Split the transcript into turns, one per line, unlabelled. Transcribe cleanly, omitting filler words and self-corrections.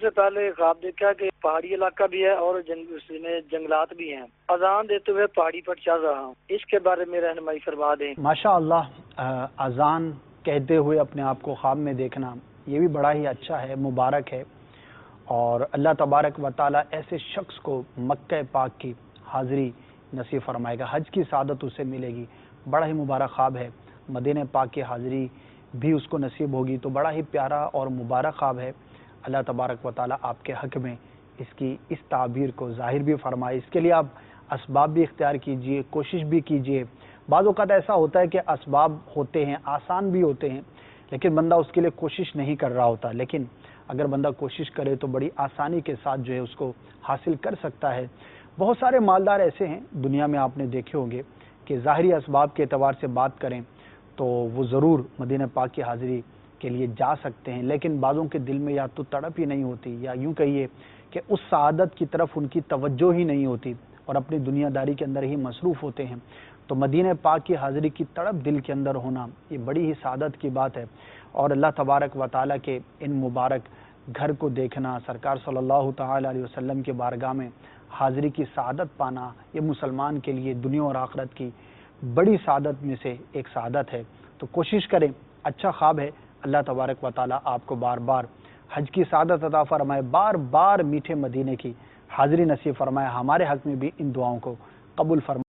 سے پہلے خواب دیکھا کہ پہاڑی علاقہ بھی ہے اور اس میں جنگلات بھی ہیں، اذان دیتے ہوئے پہاڑی پر چل رہا ہوں، اس کے بارے میں رہنمائی فرما دیں۔
ماشاء اللہ، اذان کہتے ہوئے اپنے آپ کو خواب میں دیکھنا یہ بھی بڑا ہی اچھا ہے، مبارک ہے، اور اللہ تبارک و تعالیٰ ایسے شخص کو مکہ پاک کی حاضری نصیب فرمائے گا، حج کی سعادت اسے ملے گی۔ بڑا ہی مبارک خواب ہے، مدینہ پاک کی حاضری بھی اس کو نصیب ہوگی، تو بڑا ہی پیارا اور مبارک خواب ہے۔ اللہ تبارک و تعالیٰ آپ کے حق میں اس تعبیر کو ظاہر بھی فرمائے۔ اس کے لیے آپ اسباب بھی اختیار کیجئے، کوشش بھی کیجئے۔ بعض اوقات ایسا ہوتا ہے کہ اسباب ہوتے ہیں، آسان بھی ہوتے ہیں، لیکن بندہ اس کے لیے کوشش نہیں کر رہا ہوتا، لیکن اگر بندہ کوشش کرے تو بڑی آسانی کے ساتھ جو ہے اس کو حاصل کر سکتا ہے۔ بہت سارے مالدار ایسے ہیں دنیا میں، آپ نے دیکھے ہوں گے کہ ظاہری اسباب کے اعتبار سے بات کریں تو وہ ضرور مدینہ پاک کی حاضری کے لیے جا سکتے ہیں، لیکن بعضوں کے دل میں یا تو تڑپ ہی نہیں ہوتی، یا یوں کہیے کہ اس سعادت کی طرف ان کی توجہ ہی نہیں ہوتی اور اپنی دنیا داری کے اندر ہی مصروف ہوتے ہیں۔ تو مدینہ پاک کی حاضری کی تڑپ دل کے اندر ہونا یہ بڑی ہی سعادت کی بات ہے، اور اللہ تبارک و تعالیٰ کے ان مبارک گھر کو دیکھنا، سرکار صلی اللہ تعالی علیہ وسلم کے بارگاہ میں حاضری کی سعادت پانا، یہ مسلمان کے لیے دنیا اور آخرت کی بڑی سعادت میں سے ایک سعادت ہے۔ تو کوشش کریں، اچھا خواب ہے، اللہ تبارک و تعالیٰ آپ کو بار بار حج کی سعادت عطا فرمائے، بار بار میٹھے مدینے کی حاضری نصیب فرمائے، ہمارے حق میں بھی ان دعاؤں کو قبول فرمائے۔